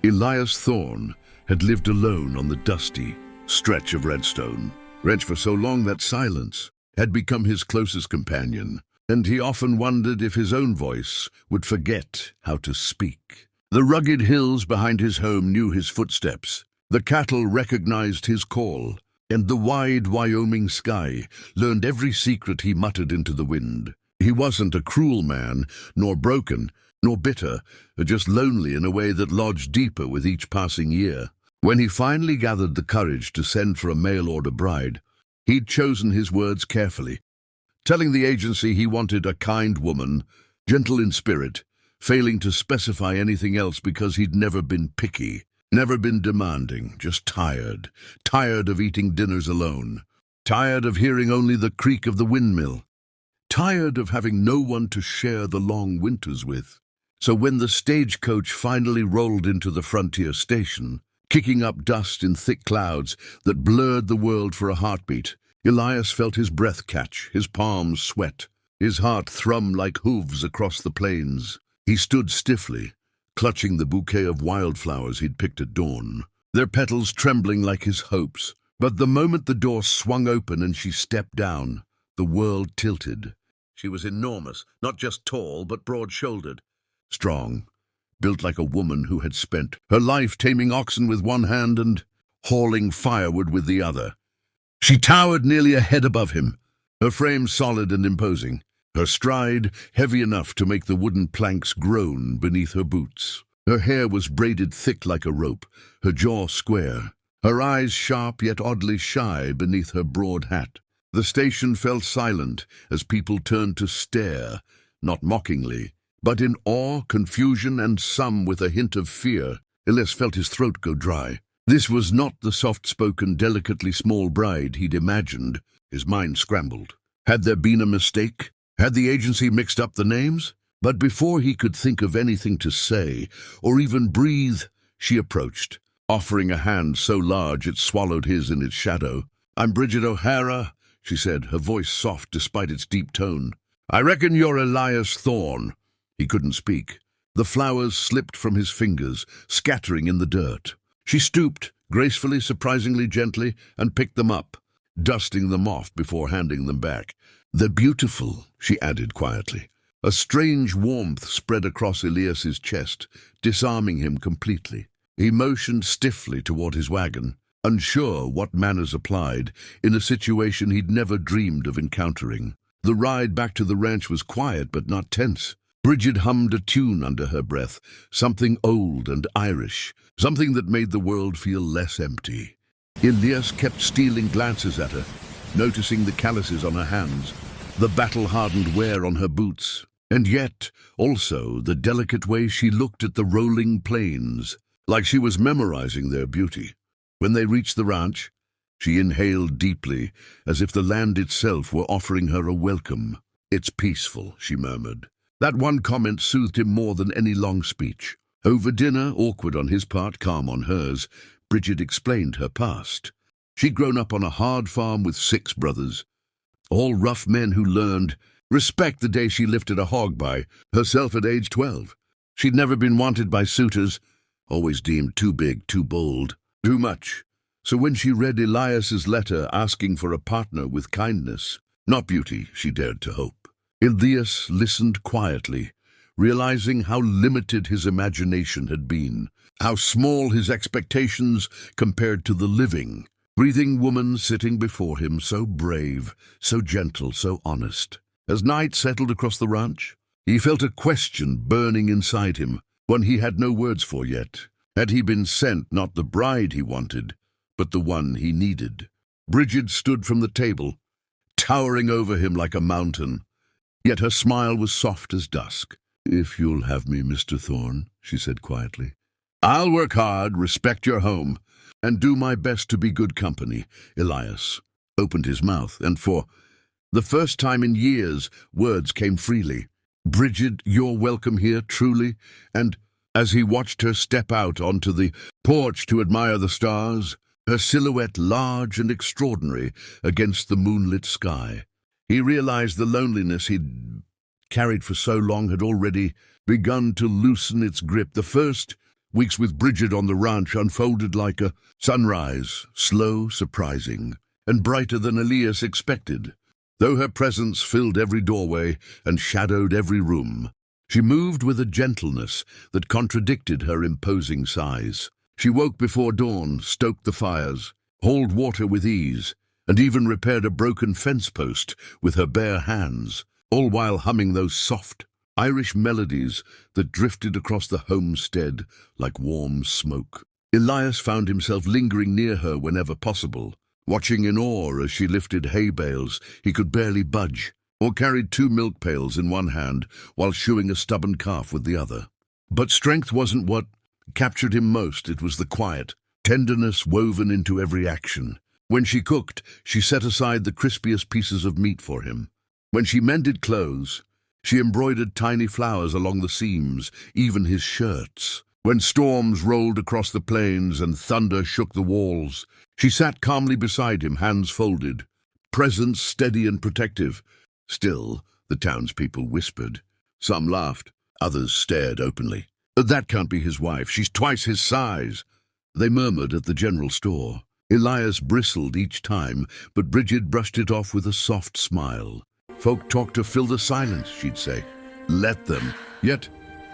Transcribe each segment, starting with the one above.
Elias Thorne had lived alone on the dusty stretch of redstone ranch for so long that silence had become his closest companion, and he often wondered if his own voice would forget how to speak. The rugged hills behind his home knew his footsteps, the cattle recognized his call, and the wide Wyoming sky learned every secret he muttered into the wind. He wasn't a cruel man, nor broken, nor bitter, just lonely in a way that lodged deeper with each passing year. When he finally gathered the courage to send for a mail-order bride, he'd chosen his words carefully, telling the agency he wanted a kind woman, gentle in spirit, failing to specify anything else because he'd never been picky, never been demanding, just tired of eating dinners alone, tired of hearing only the creak of the windmill, tired of having no one to share the long winters with. So when the stagecoach finally rolled into the frontier station, kicking up dust in thick clouds that blurred the world for a heartbeat, Elias felt his breath catch, his palms sweat, his heart thrum like hooves across the plains. He stood stiffly, clutching the bouquet of wildflowers he'd picked at dawn, their petals trembling like his hopes. But the moment the door swung open and she stepped down, the world tilted. She was enormous, not just tall, but broad-shouldered, strong, built like a woman who had spent her life taming oxen with one hand and hauling firewood with the other. She towered nearly a head above him, her frame solid and imposing, her stride heavy enough to make the wooden planks groan beneath her boots. Her hair was braided thick like a rope, her jaw square, her eyes sharp yet oddly shy beneath her broad hat. The station fell silent as people turned to stare, not mockingly, but in awe, confusion, and some with a hint of fear. Elias felt his throat go dry. This was not the soft-spoken, delicately small bride he'd imagined. His mind scrambled. Had there been a mistake? Had the agency mixed up the names? But before he could think of anything to say, or even breathe, she approached, offering a hand so large it swallowed his in its shadow. "I'm Bridget O'Hara," she said, her voice soft despite its deep tone. "I reckon you're Elias Thorne." He couldn't speak. The flowers slipped from his fingers, scattering in the dirt. She stooped, gracefully, surprisingly gently, and picked them up, dusting them off before handing them back. "They're beautiful," she added quietly. A strange warmth spread across Elias's chest, disarming him completely. He motioned stiffly toward his wagon, unsure what manners applied in a situation he'd never dreamed of encountering. The ride back to the ranch was quiet but not tense. Bridget hummed a tune under her breath, something old and Irish, something that made the world feel less empty. Elias kept stealing glances at her, noticing the calluses on her hands, the battle-hardened wear on her boots, and yet also the delicate way she looked at the rolling plains, like she was memorizing their beauty. When they reached the ranch, she inhaled deeply, as if the land itself were offering her a welcome. "It's peaceful," she murmured. That one comment soothed him more than any long speech. Over dinner, awkward on his part, calm on hers, Bridget explained her past. She'd grown up on a hard farm with 6 brothers, all rough men who learned respect the day she lifted a hog by herself at age 12. She'd never been wanted by suitors, always deemed too big, too bold, too much. So when she read Elias's letter asking for a partner with kindness, not beauty, she dared to hope, Elias listened quietly, realizing how limited his imagination had been, how small his expectations compared to the living, breathing woman sitting before him, so brave, so gentle, so honest. As night settled across the ranch, he felt a question burning inside him, one he had no words for yet. Had he been sent not the bride he wanted, but the one he needed? Bridget stood from the table, towering over him like a mountain. Yet her smile was soft as dusk. "If you'll have me, Mr. Thorne," she said quietly. "I'll work hard, respect your home, and do my best to be good company." Elias opened his mouth, and for the first time in years, words came freely. "Bridget, you're welcome here, truly." And as he watched her step out onto the porch to admire the stars, her silhouette large and extraordinary against the moonlit sky, he realized the loneliness he'd carried for so long had already begun to loosen its grip. The first Weeks with Bridget on the ranch unfolded like a sunrise, slow, surprising, and brighter than Elias expected. Though her presence filled every doorway and shadowed every room, she moved with a gentleness that contradicted her imposing size. She woke before dawn, stoked the fires, hauled water with ease, and even repaired a broken fence post with her bare hands, all while humming those soft Irish melodies that drifted across the homestead like warm smoke. Elias found himself lingering near her whenever possible, watching in awe as she lifted hay bales he could barely budge, or carried 2 milk pails in one hand while shoeing a stubborn calf with the other. But strength wasn't what captured him most. It was the quiet tenderness woven into every action. When she cooked, she set aside the crispiest pieces of meat for him. When she mended clothes, she embroidered tiny flowers along the seams, even his shirts. When storms rolled across the plains and thunder shook the walls, she sat calmly beside him, hands folded, presence steady and protective. Still, the townspeople whispered. Some laughed, others stared openly. "That can't be his wife. She's twice his size." They murmured at the general store. Elias bristled each time, but Bridget brushed it off with a soft smile. "Folk talk to fill the silence," she'd say. "Let them." Yet,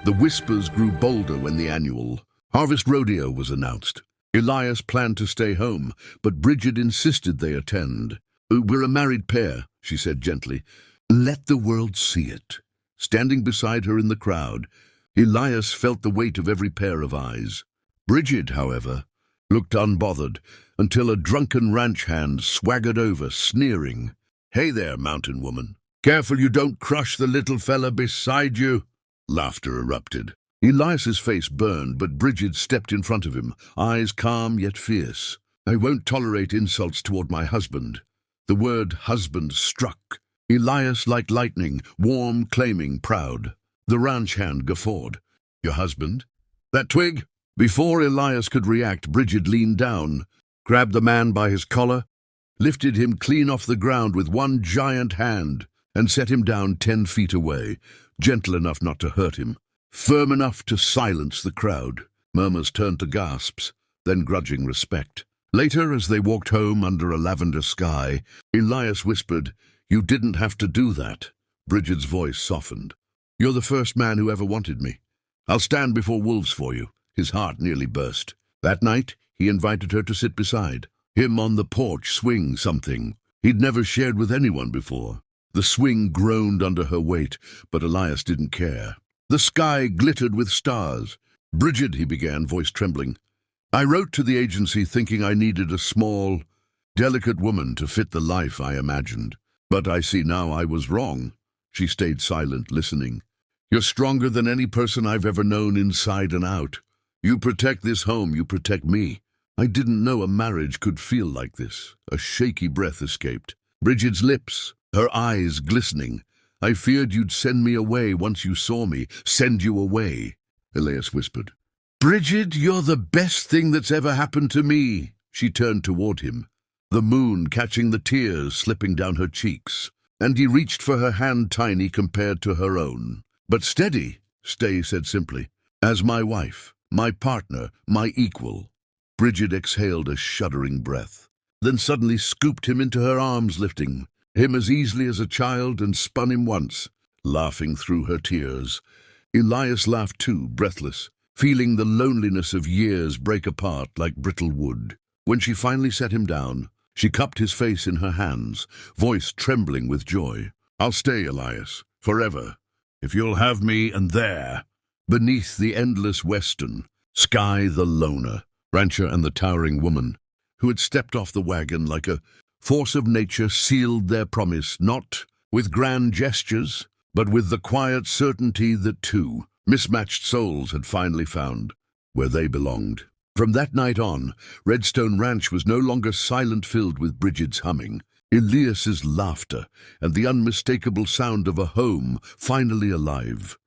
the whispers grew bolder when the annual Harvest Rodeo was announced. Elias planned to stay home, but Bridget insisted they attend. "We're a married pair," she said gently. "Let the world see it." Standing beside her in the crowd, Elias felt the weight of every pair of eyes. Bridget, however, looked unbothered until a drunken ranch hand swaggered over, sneering. "Hey there, mountain woman. Careful you don't crush the little fella beside you." Laughter erupted. Elias's face burned, but Bridget stepped in front of him, eyes calm yet fierce. "I won't tolerate insults toward my husband." The word husband struck Elias like lightning, warm, claiming, proud. The ranch hand guffawed. "Your husband? That twig?" Before Elias could react, Bridget leaned down, grabbed the man by his collar, lifted him clean off the ground with one giant hand, and set him down 10 feet away, gentle enough not to hurt him, firm enough to silence the crowd. Murmurs turned to gasps, then grudging respect. Later, as they walked home under a lavender sky, Elias whispered, "You didn't have to do that." Bridget's voice softened. "You're the first man who ever wanted me. I'll stand before wolves for you." His heart nearly burst. That night, he invited her to sit beside him on the porch, swing something he'd never shared with anyone before. The swing groaned under her weight, but Elias didn't care. The sky glittered with stars. "Bridget," he began, voice trembling, "I wrote to the agency thinking I needed a small, delicate woman to fit the life I imagined. But I see now I was wrong." She stayed silent, listening. "You're stronger than any person I've ever known inside and out. You protect this home, you protect me." "I didn't know a marriage could feel like this." A shaky breath escaped. Bridget's lips, her eyes glistening. "I feared you'd send me away once you saw me." "Send you away," Elias whispered. "Bridget, you're the best thing that's ever happened to me." She turned toward him, the moon catching the tears slipping down her cheeks, and he reached for her hand, tiny compared to her own. "But steady," Stay said simply. "As my wife, my partner, my equal." Bridget exhaled a shuddering breath, then suddenly scooped him into her arms, lifting him as easily as a child, and spun him once, laughing through her tears. Elias laughed too, breathless, feeling the loneliness of years break apart like brittle wood. When she finally set him down, she cupped his face in her hands, voice trembling with joy. "I'll stay, Elias, forever, if you'll have me." And there, beneath the endless western sky, the loner, rancher and the towering woman, who had stepped off the wagon like a force of nature, sealed their promise, not with grand gestures, but with the quiet certainty that 2 mismatched souls had finally found where they belonged. From that night on, Redstone Ranch was no longer silent, filled with Bridget's humming, Elias's laughter, and the unmistakable sound of a home finally alive.